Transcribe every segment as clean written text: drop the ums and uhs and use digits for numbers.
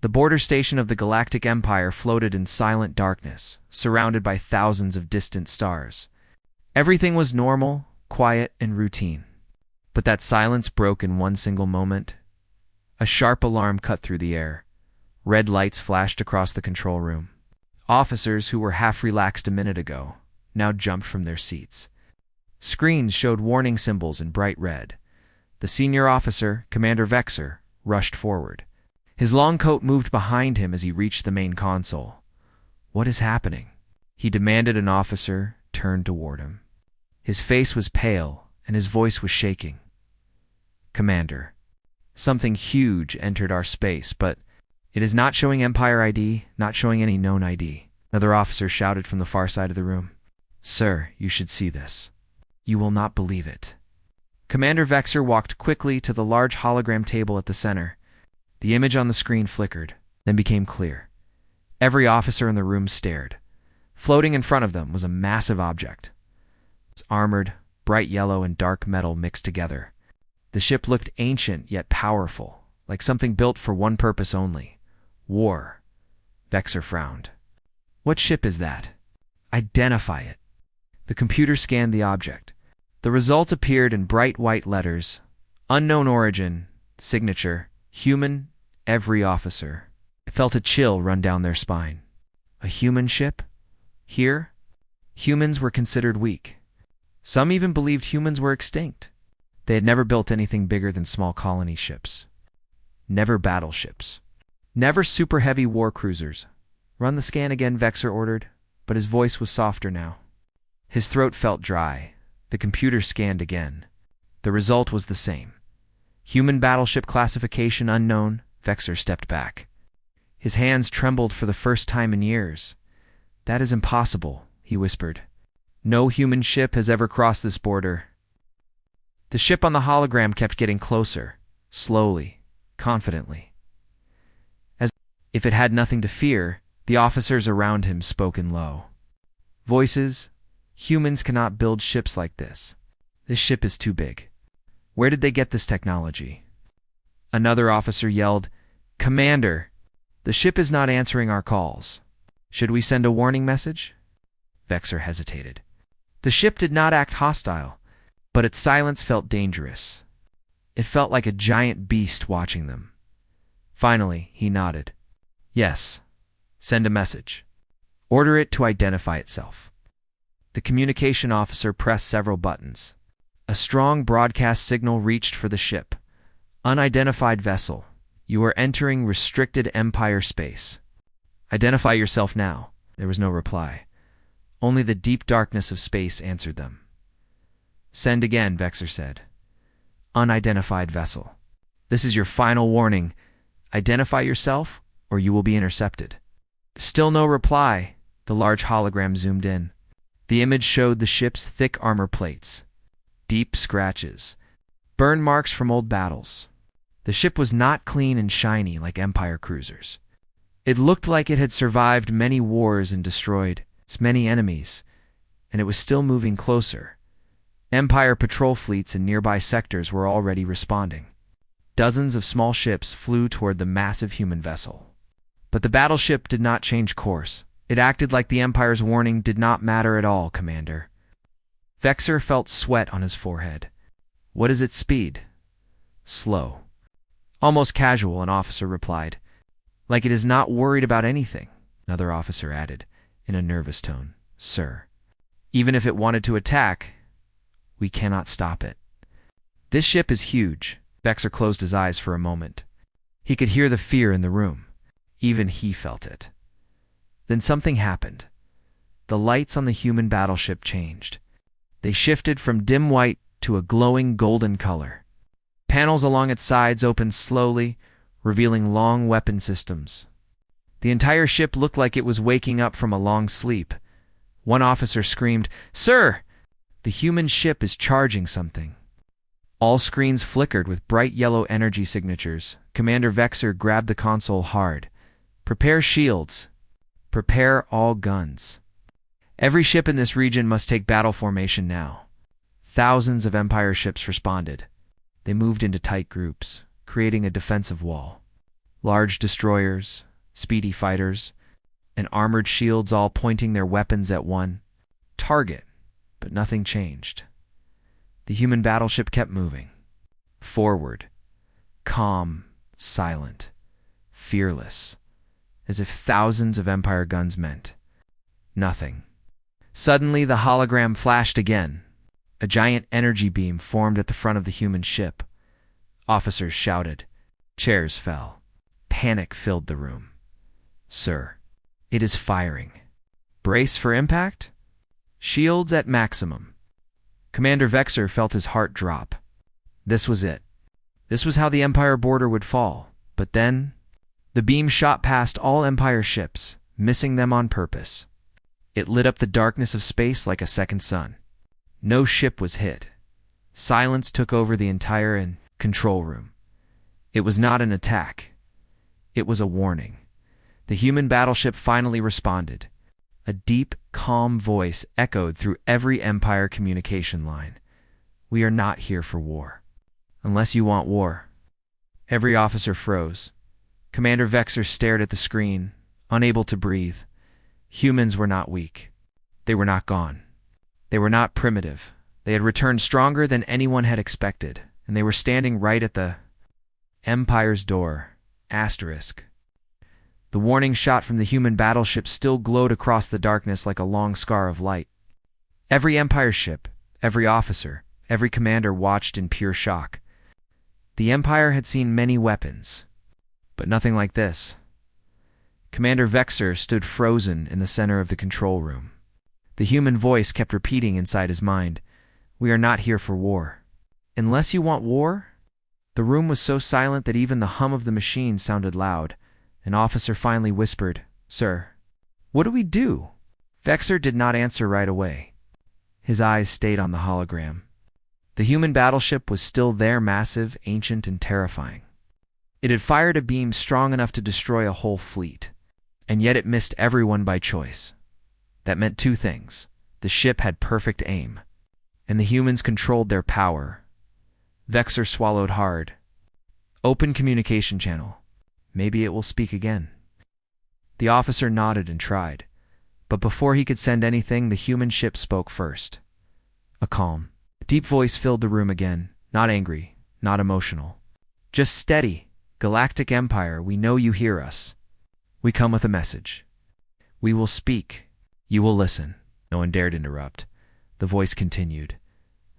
The border station of the Galactic Empire floated in silent darkness, surrounded by thousands of distant stars. Everything was normal, quiet, and routine. But that silence broke in one single moment. A sharp alarm cut through the air. Red lights flashed across the control room. Officers who were half relaxed a minute ago now jumped from their seats. Screens showed warning symbols in bright red. The senior officer, Commander Vexer, rushed forward. His long coat moved behind him as he reached the main console. "What is happening?" he demanded. An officer turned toward him. His face was pale, and his voice was shaking. "Commander, something huge entered our space, but it is not showing Empire ID, not showing any known ID." Another officer shouted from the far side of the room. "Sir, you should see this. You will not believe it." Commander Vexer walked quickly to the large hologram table at the center. The image on the screen flickered, then became clear. Every officer in the room stared. Floating in front of them was a massive object. It was armored, bright yellow and dark metal mixed together. The ship looked ancient yet powerful, like something built for one purpose only: war. Vexer frowned. "What ship is that? Identify it." The computer scanned the object. The result appeared in bright white letters: unknown origin, signature, human, every officer. It felt a chill run down their spine. A human ship? Here? Humans were considered weak. Some even believed humans were extinct. They had never built anything bigger than small colony ships. Never battleships. Never super heavy war cruisers. "Run the scan again," Vexer ordered, but his voice was softer now. His throat felt dry. The computer scanned again. The result was the same. Human battleship classification unknown. Vexer stepped back. His hands trembled for the first time in years. "That is impossible," he whispered. "No human ship has ever crossed this border." The ship on the hologram kept getting closer, slowly, confidently. As if it had nothing to fear, the officers around him spoke in low voices. "Humans cannot build ships like this. This ship is too big. Where did they get this technology?" Another officer yelled, "Commander, the ship is not answering our calls. Should we send a warning message?" Vexer hesitated. The ship did not act hostile, but its silence felt dangerous. It felt like a giant beast watching them. Finally, he nodded. "Yes, send a message. Order it to identify itself." The communication officer pressed several buttons. A strong broadcast signal reached for the ship. "Unidentified vessel. You are entering restricted Empire space. Identify yourself now." There was no reply. Only the deep darkness of space answered them. "Send again," Vexer said. "Unidentified vessel. This is your final warning. Identify yourself, or you will be intercepted." Still no reply. The large hologram zoomed in. The image showed the ship's thick armor plates. Deep scratches. Burn marks from old battles. The ship was not clean and shiny like Empire cruisers. It looked like it had survived many wars and destroyed its many enemies, and it was still moving closer. Empire patrol fleets in nearby sectors were already responding. Dozens of small ships flew toward the massive human vessel. But the battleship did not change course. It acted like the Empire's warning did not matter at all, Commander. Vexer felt sweat on his forehead. "What is its speed?" "Slow." "Almost casual," an officer replied. "Like it is not worried about anything," another officer added, in a nervous tone. "Sir, even if it wanted to attack, we cannot stop it." "This ship is huge." Vexer closed his eyes for a moment. He could hear the fear in the room. Even he felt it. Then something happened. The lights on the human battleship changed. They shifted from dim white to a glowing golden color. Panels along its sides opened slowly, revealing long weapon systems. The entire ship looked like it was waking up from a long sleep. One officer screamed, "Sir! The human ship is charging something." All screens flickered with bright yellow energy signatures. Commander Vexer grabbed the console hard. "Prepare shields. Prepare all guns. Every ship in this region must take battle formation now." Thousands of Empire ships responded. They moved into tight groups, creating a defensive wall. Large destroyers, speedy fighters, and armored shields all pointing their weapons at one target, but nothing changed. The human battleship kept moving. Forward, calm, silent, fearless, as if thousands of Empire guns meant nothing. Suddenly, the hologram flashed again. A giant energy beam formed at the front of the human ship. Officers shouted. Chairs fell. Panic filled the room. Sir, it is firing. Brace for impact? Shields at maximum. Commander Vexer felt his heart drop. This was it. This was how the Empire border would fall. But then, the beam shot past all Empire ships, missing them on purpose. It lit up the darkness of space like a second sun. No ship was hit. Silence took over the entire control room. It was not an attack. It was a warning. The human battleship finally responded. A deep, calm voice echoed through every Empire communication line. We are not here for war. Unless you want war. Every officer froze. Commander Vexer stared at the screen, unable to breathe. Humans were not weak. They were not gone. They were not primitive. They had returned stronger than anyone had expected, and they were standing right at the Empire's door. Asterisk. The warning shot from the human battleship still glowed across the darkness like a long scar of light. Every Empire ship, every officer, every commander watched in pure shock. The Empire had seen many weapons, but nothing like this. Commander Vexer stood frozen in the center of the control room. The human voice kept repeating inside his mind, "We are not here for war. Unless you want war?" The room was so silent that even the hum of the machine sounded loud. An officer finally whispered, "Sir, what do we do?" Vexer did not answer right away. His eyes stayed on the hologram. The human battleship was still there, massive, ancient, and terrifying. It had fired a beam strong enough to destroy a whole fleet, and yet it missed everyone by choice. That meant two things. The ship had perfect aim, and the humans controlled their power. Vexer swallowed hard. Open communication channel. Maybe it will speak again. The officer nodded and tried, but before he could send anything, the human ship spoke first. A calm, deep voice filled the room again, not angry, not emotional. Just steady. Galactic Empire, we know you hear us. We come with a message. We will speak. You will listen. No one dared interrupt. The voice continued.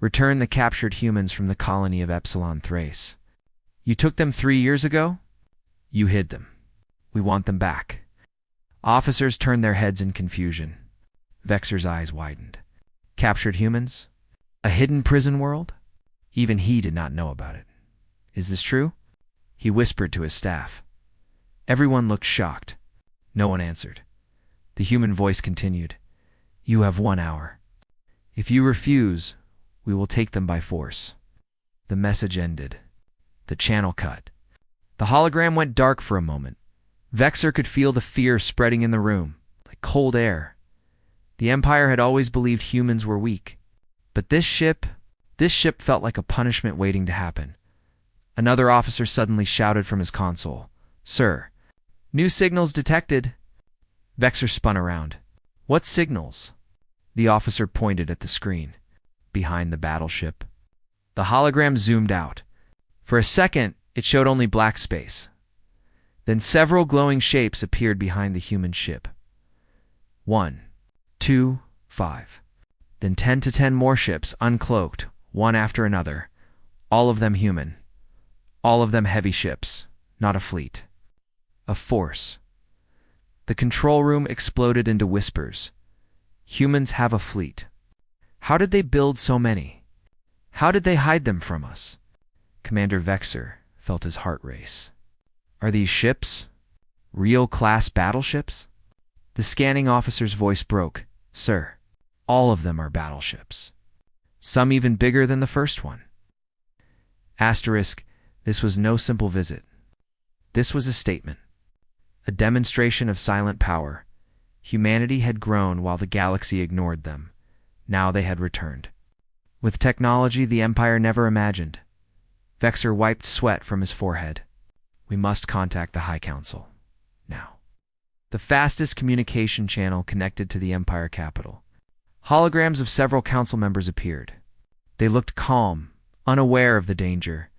Return the captured humans from the colony of Epsilon Thrace. You took them 3 years ago? You hid them. We want them back. Officers turned their heads in confusion. Vexer's eyes widened. Captured humans? A hidden prison world? Even he did not know about it. Is this true? He whispered to his staff. Everyone looked shocked. No one answered. The human voice continued. You have 1 hour. If you refuse, we will take them by force. The message ended. The channel cut. The hologram went dark for a moment. Vexer could feel the fear spreading in the room, like cold air. The Empire had always believed humans were weak. But this ship felt like a punishment waiting to happen. Another officer suddenly shouted from his console. Sir, new signals detected. Vexer spun around. What signals? The officer pointed at the screen, behind the battleship. The hologram zoomed out. For a second, it showed only black space. Then several glowing shapes appeared behind the human ship. 1, 2, 5. Then 10 to 10 more ships uncloaked, one after another, all of them human. All of them heavy ships, not a fleet. A force. The control room exploded into whispers. Humans have a fleet. How did they build so many? How did they hide them from us? Commander Vexer felt his heart race. Are these ships? Real class battleships? The scanning officer's voice broke. Sir, all of them are battleships. Some even bigger than the first one. Asterisk, this was no simple visit. This was a statement. A demonstration of silent power. Humanity had grown while the galaxy ignored them. Now they had returned. With technology the Empire never imagined. Vexer wiped sweat from his forehead. We must contact the High Council. Now. The fastest communication channel connected to the Empire capital. Holograms of several council members appeared. They looked calm, unaware of the danger,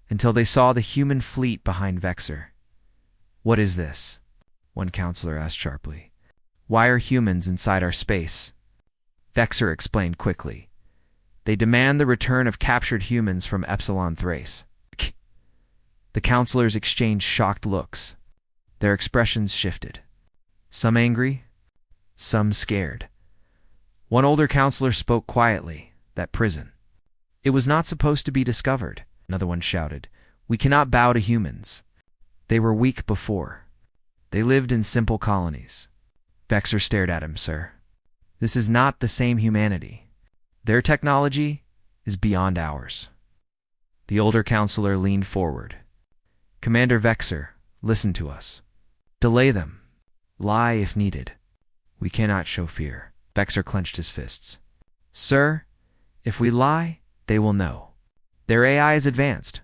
until they saw the human fleet behind Vexor. "What is this?" one counselor asked sharply. "Why are humans inside our space?" Vexor explained quickly. "They demand the return of captured humans from Epsilon Thrace." The counselors exchanged shocked looks. Their expressions shifted. Some angry, some scared. One older counselor spoke quietly. "That prison. It was not supposed to be discovered." Another one shouted, "We cannot bow to humans. They were weak before. They lived in simple colonies." Vexor stared at him. "Sir, this is not the same humanity. Their technology is beyond ours." The older counselor leaned forward. "Commander Vexor, listen to us. Delay them. Lie if needed. We cannot show fear." Vexor clenched his fists. "Sir, if we lie, they will know. Their AI is advanced."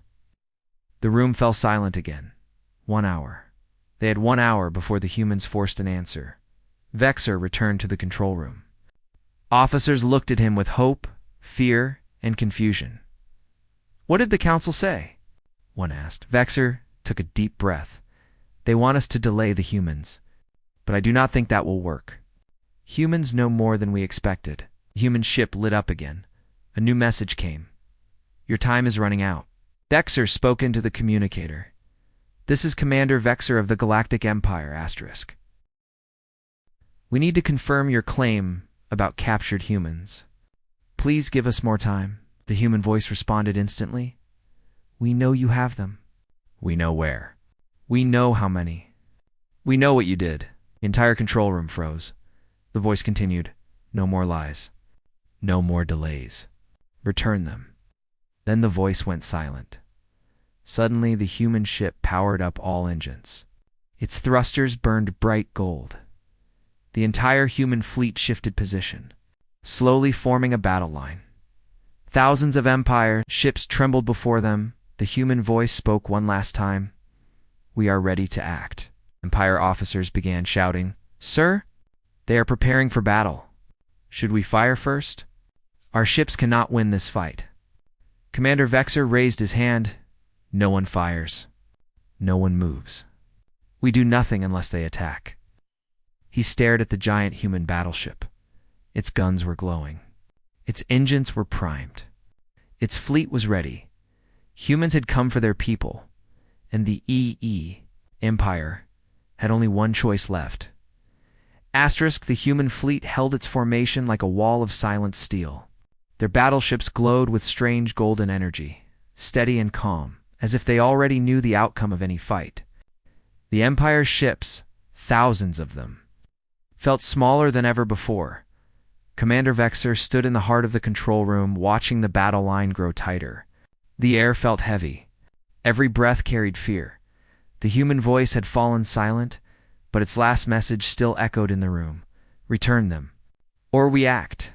The room fell silent again. 1 hour. They had 1 hour before the humans forced an answer. Vexor returned to the control room. Officers looked at him with hope, fear, and confusion. "What did the council say?" one asked. Vexor took a deep breath. "They want us to delay the humans, but I do not think that will work. Humans know more than we expected." The human ship lit up again. A new message came. "Your time is running out." Vexor spoke into the communicator. "This is Commander Vexor of the Galactic Empire, *. We need to confirm your claim about captured humans. Please give us more time." The human voice responded instantly. "We know you have them. We know where. We know how many. We know what you did." The entire control room froze. The voice continued, "No more lies. No more delays. Return them." Then the voice went silent. Suddenly, the human ship powered up all engines. Its thrusters burned bright gold. The entire human fleet shifted position, slowly forming a battle line. Thousands of Empire ships trembled before them. The human voice spoke one last time. "We are ready to act." Empire officers began shouting, "Sir, they are preparing for battle. Should we fire first? Our ships cannot win this fight." Commander Vexor raised his hand. "No one fires. No one moves. We do nothing unless they attack." He stared at the giant human battleship. Its guns were glowing. Its engines were primed. Its fleet was ready. Humans had come for their people, and the Empire had only one choice left. The human fleet held its formation like a wall of silent steel. Their battleships glowed with strange golden energy, steady and calm, as if they already knew the outcome of any fight. The Empire's ships, thousands of them, felt smaller than ever before. Commander Vexor stood in the heart of the control room, watching the battle line grow tighter. The air felt heavy. Every breath carried fear. The human voice had fallen silent, but its last message still echoed in the room. "Return them, or we act."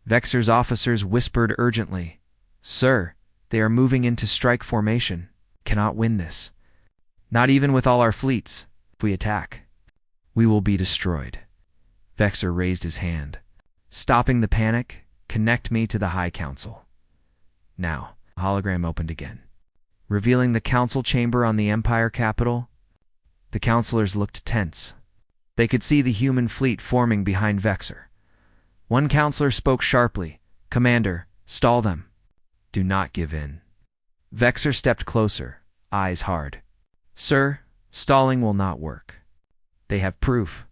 Vexor's officers whispered urgently, "Sir, they are moving into strike formation. Cannot win this. Not even with all our fleets. If we attack, we will be destroyed." Vexor raised his hand. "Stopping the panic, connect me to the High Council." Now, the hologram opened again, revealing the council chamber on the Empire capital. The counselors looked tense. They could see the human fleet forming behind Vexor. One counselor spoke sharply, "Commander, stall them. Do not give in." Vexor stepped closer, eyes hard. "Sir, stalling will not work. They have proof.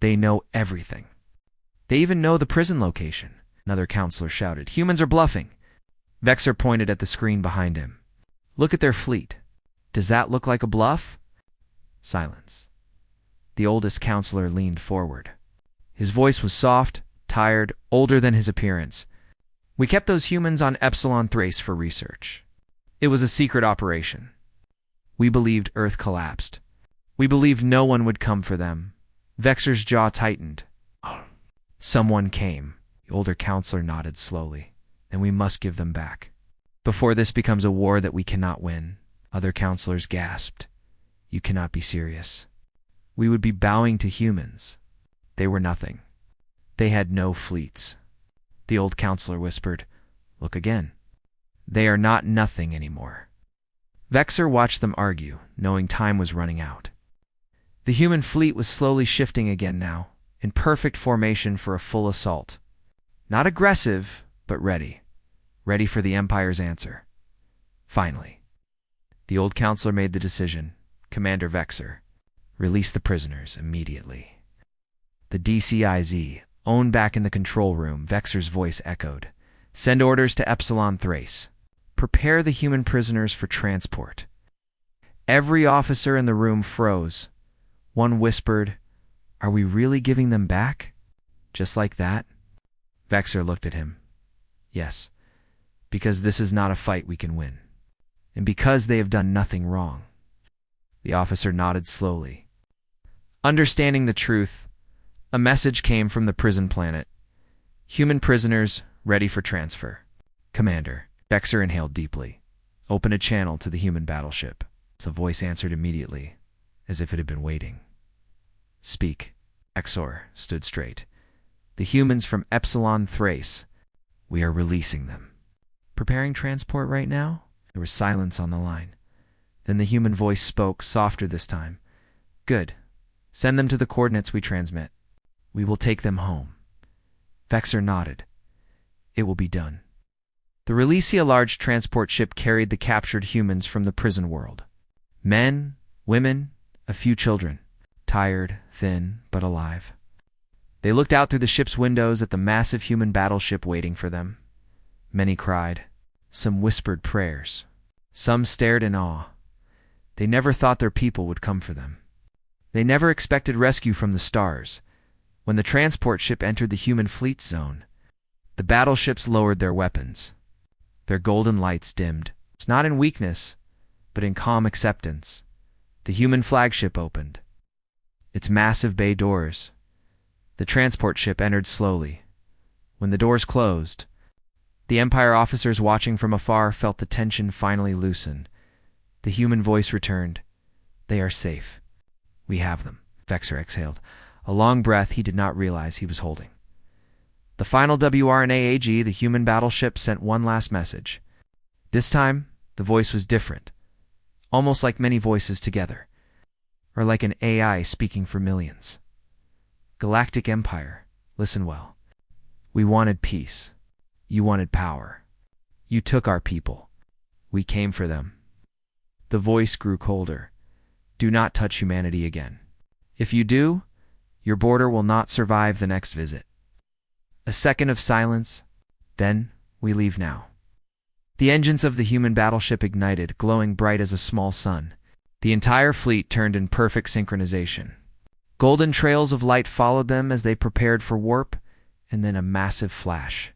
They know everything. They even know the prison location." Another counselor shouted, "Humans are bluffing." Vexor pointed at the screen behind him. "Look at their fleet. Does that look like a bluff?" Silence. The oldest counselor leaned forward. His voice was soft, tired, older than his appearance. "We kept those humans on Epsilon Thrace for research. It was a secret operation. We believed Earth collapsed. We believed no one would come for them." Vexor's jaw tightened. "Someone came." The older counselor nodded slowly. "And we must give them back. Before this becomes a war that we cannot win." Other counselors gasped. You cannot be serious. We would be bowing to humans. They were nothing. They had no fleets. The old counselor whispered, "Look again. They are not nothing anymore." Vexor watched them argue, knowing time was running out. The human fleet was slowly shifting again now, in perfect formation for a full assault. Not aggressive, but ready. Ready for the Empire's answer. Finally, the old counselor made the decision. Commander Vexor, release the prisoners immediately. The DCIZ, owned back in the control room, Vexor's voice echoed. Send orders to Epsilon Thrace. Prepare the human prisoners for transport. Every officer in the room froze. One whispered, "Are we really giving them back? Just like that?" Vexor looked at him. "Yes, because this is not a fight we can win. And because they have done nothing wrong." The officer nodded slowly. Understanding the truth, a message came from the prison planet. Human prisoners ready for transfer. Commander. Vexor inhaled deeply. Open a channel to the human battleship. A voice answered immediately, as if it had been waiting. Speak. Vexor stood straight. The humans from Epsilon Thrace. We are releasing them. Preparing transport right now? There was silence on the line. Then the human voice spoke, softer this time. Good. Send them to the coordinates we transmit. We will take them home. Vexor nodded. It will be done. The Releasia large transport ship carried the captured humans from the prison world. Men, women, a few children. Tired, thin, but alive. They looked out through the ship's windows at the massive human battleship waiting for them. Many cried. Some whispered prayers. Some stared in awe. They never thought their people would come for them. They never expected rescue from the stars. When the transport ship entered the human fleet zone, the battleships lowered their weapons. Their golden lights dimmed. It's not in weakness, but in calm acceptance. The human flagship opened. Its massive bay doors. The transport ship entered slowly. When the doors closed, the Empire officers watching from afar felt the tension finally loosen. The human voice returned. They are safe. We have them. Vexor exhaled. A long breath he did not realize he was holding. The final WRNA AG, the human battleship, sent one last message. This time, the voice was different. Almost like many voices together. Or like an AI speaking for millions. Galactic Empire, listen well. We wanted peace. You wanted power. You took our people. We came for them. The voice grew colder. Do not touch humanity again. If you do, your border will not survive the next visit. A second of silence, then we leave now. The engines of the human battleship ignited, glowing bright as a small sun. The entire fleet turned in perfect synchronization. Golden trails of light followed them as they prepared for warp, and then a massive flash.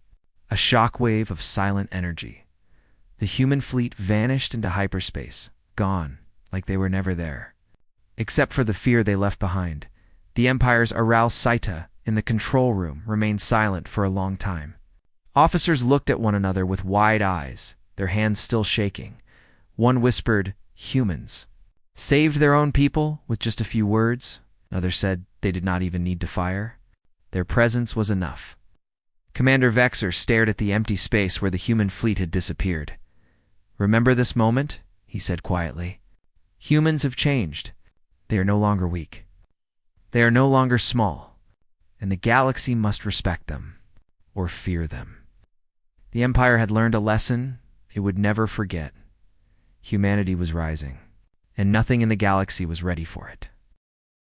A shockwave of silent energy. The human fleet vanished into hyperspace, gone, like they were never there. Except for the fear they left behind, the Empire's Aral Saita in the control room remained silent for a long time. Officers looked at one another with wide eyes, their hands still shaking. One whispered, "Humans." Saved their own people with just a few words. Others said they did not even need to fire. Their presence was enough. Commander Vexor stared at the empty space where the human fleet had disappeared. "Remember this moment?" he said quietly. "Humans have changed. They are no longer weak. They are no longer small, and the galaxy must respect them, or fear them." The Empire had learned a lesson it would never forget. Humanity was rising, and nothing in the galaxy was ready for it.